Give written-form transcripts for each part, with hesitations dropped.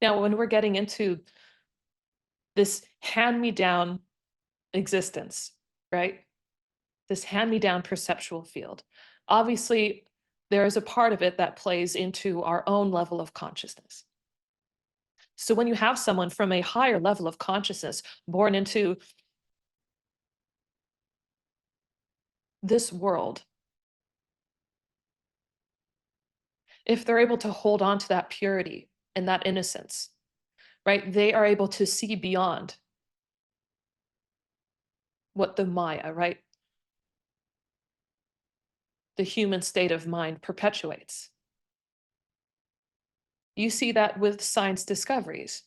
Now, when we're getting into this hand-me-down existence, right? This hand-me-down perceptual field. Obviously, there is a part of it that plays into our own level of consciousness. So when you have someone from a higher level of consciousness born into this world, if they're able to hold on to that purity and that innocence, right, they are able to see beyond what the Maya, right, the human state of mind perpetuates. You see that with science discoveries,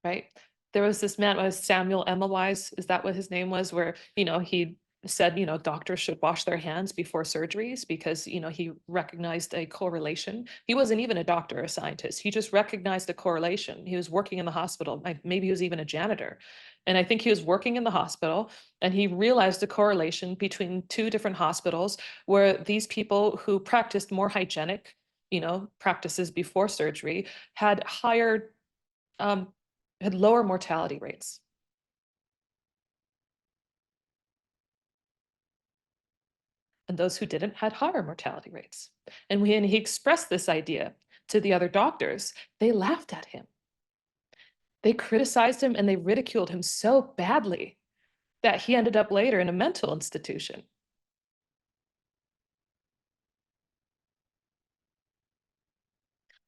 right? There was this man, was Samuel Emilwise, is that what his name was? Where, he said, doctors should wash their hands before surgeries because, he recognized a correlation. He wasn't even a doctor or a scientist. He just recognized a correlation. He was working in the hospital. Maybe he was even a janitor. And I think he was working in the hospital and he realized a correlation between two different hospitals where these people who practiced more hygienic, practices before surgery had higher um, had lower mortality rates. And those who didn't had higher mortality rates. And when he expressed this idea to the other doctors, they laughed at him. They criticized him and they ridiculed him so badly that he ended up later in a mental institution.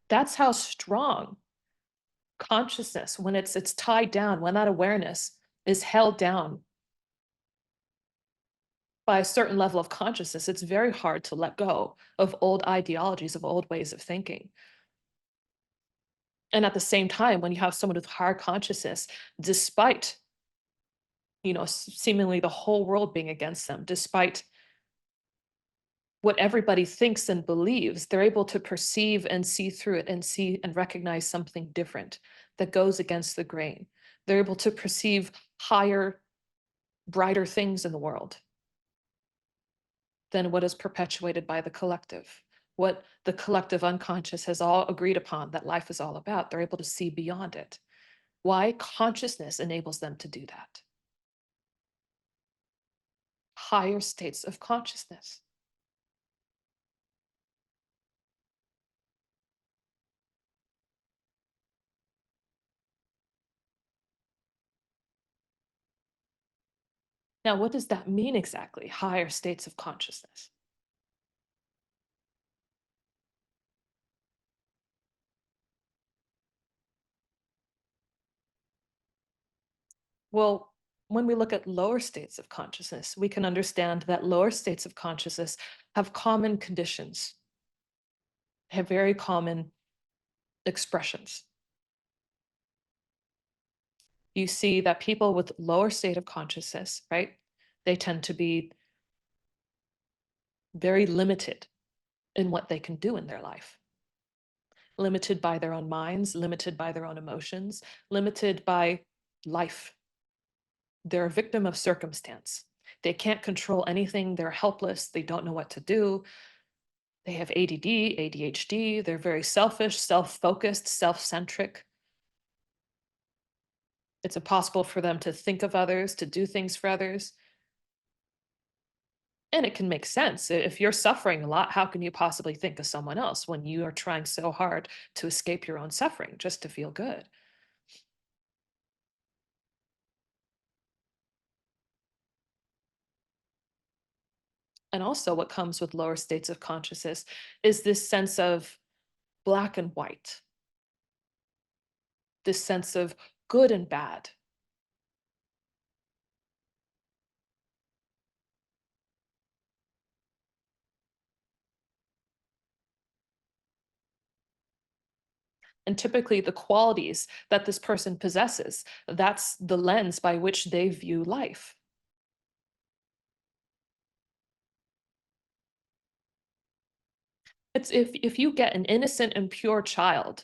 That's how strong consciousness, when it's tied down, when that awareness is held down by a certain level of consciousness, it's very hard to let go of old ideologies, of old ways of thinking. And at the same time, when you have someone with higher consciousness, despite, seemingly the whole world being against them, despite what everybody thinks and believes, they're able to perceive and see through it and see and recognize something different that goes against the grain. They're able to perceive higher, brighter things in the world than what is perpetuated by the collective, what the collective unconscious has all agreed upon that life is all about. They're able to see beyond it. Why? Consciousness enables them to do that. Higher states of consciousness. Now, what does that mean exactly? Higher states of consciousness. Well, when we look at lower states of consciousness, we can understand that lower states of consciousness have common conditions, have very common expressions. You see that people with lower state of consciousness, right? They tend to be very limited in what they can do in their life. Limited by their own minds, limited by their own emotions, limited by life. They're a victim of circumstance. They can't control anything. They're helpless. They don't know what to do. They have ADD, ADHD. They're very selfish, self-focused, self-centric. It's impossible for them to think of others, to do things for others. And it can make sense. If you're suffering a lot, how can you possibly think of someone else when you are trying so hard to escape your own suffering just to feel good? And also, what comes with lower states of consciousness is this sense of black and white, this sense of good and bad. And typically, the qualities that this person possesses, that's the lens by which they view life. It's if you get an innocent and pure child,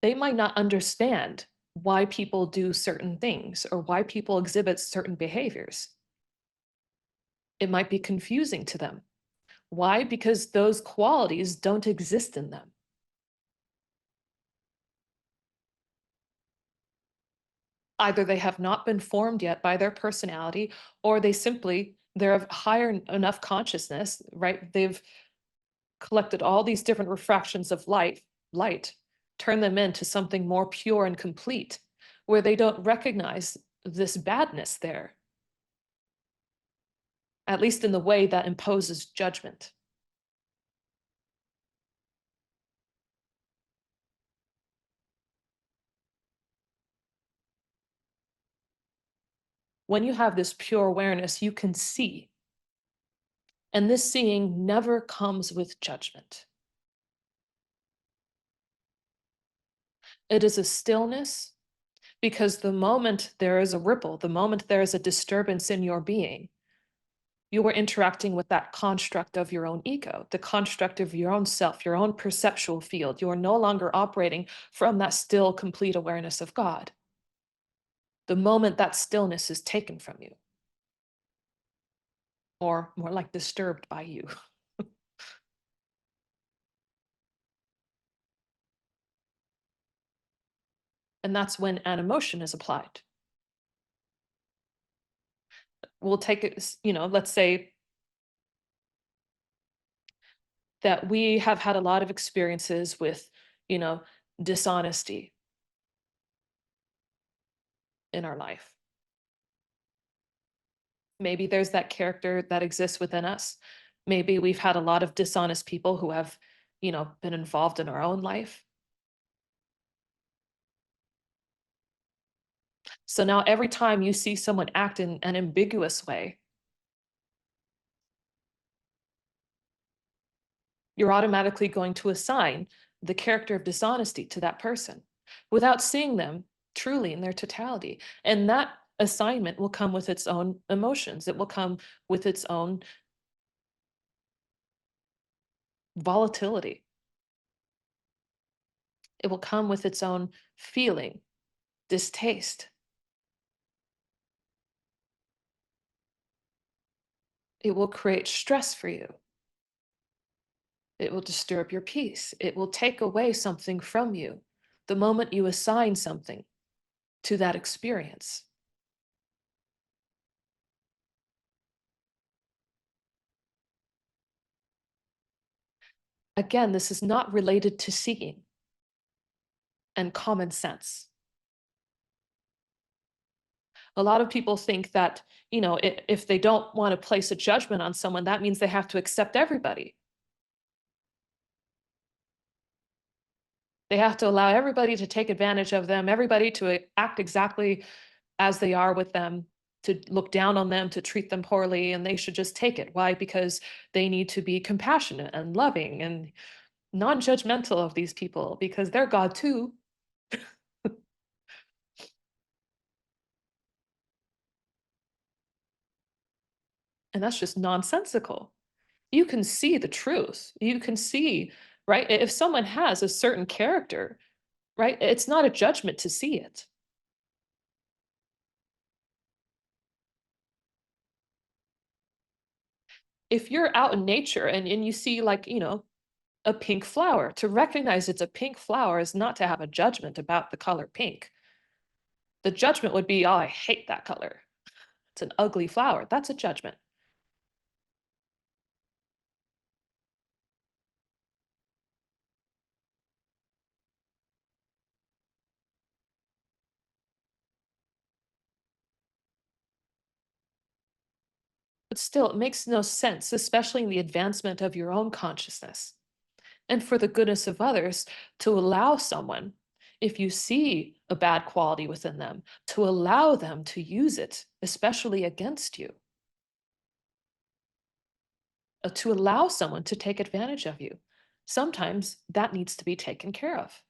they might not understand why people do certain things or why people exhibit certain behaviors. It might be confusing to them. Why? Because those qualities don't exist in them. Either they have not been formed yet by their personality, or they're of higher enough consciousness, right? They've collected all these different refractions of light, turn them into something more pure and complete, where they don't recognize this badness there, at least in the way that imposes judgment. When you have this pure awareness, you can see. And this seeing never comes with judgment. It is a stillness because the moment there is a ripple, the moment there is a disturbance in your being, you are interacting with that construct of your own ego, the construct of your own self, your own perceptual field. You are no longer operating from that still, complete awareness of God. The moment that stillness is taken from you, or more like disturbed by you, and that's when an emotion is applied. We'll take it, let's say that we have had a lot of experiences with, you know, dishonesty in our life. Maybe there's that character that exists within us. Maybe we've had a lot of dishonest people who have, been involved in our own life. So now every time you see someone act in an ambiguous way, you're automatically going to assign the character of dishonesty to that person without seeing them truly in their totality. And that assignment will come with its own emotions. It will come with its own volatility. It will come with its own feeling, distaste. It will create stress for you. It will disturb your peace. It will take away something from you the moment you assign something to that experience. Again, this is not related to seeing and common sense. A lot of people think that, if they don't want to place a judgment on someone, that means they have to accept everybody. They have to allow everybody to take advantage of them, everybody to act exactly as they are with them, to look down on them, to treat them poorly, and they should just take it. Why? Because they need to be compassionate and loving and non-judgmental of these people because they're God too. And that's just nonsensical. You can see the truth. You can see, right? If someone has a certain character, right? It's not a judgment to see it. If you're out in nature and you see like, a pink flower, to recognize it's a pink flower is not to have a judgment about the color pink. The judgment would be, oh, I hate that color. It's an ugly flower. That's a judgment. But still, it makes no sense, especially in the advancement of your own consciousness and for the goodness of others, to allow someone, if you see a bad quality within them, to allow them to use it, especially against you, to allow someone to take advantage of you. Sometimes that needs to be taken care of.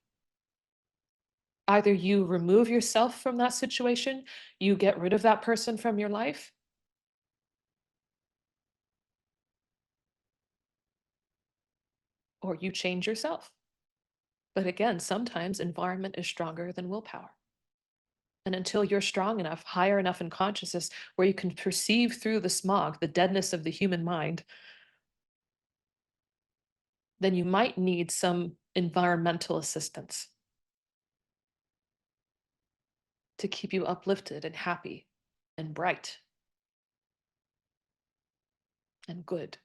Either you remove yourself from that situation, you get rid of that person from your life, or you change yourself. But again, sometimes environment is stronger than willpower. And until you're strong enough, higher enough in consciousness, where you can perceive through the smog, the deadness of the human mind, then you might need some environmental assistance to keep you uplifted and happy and bright and good.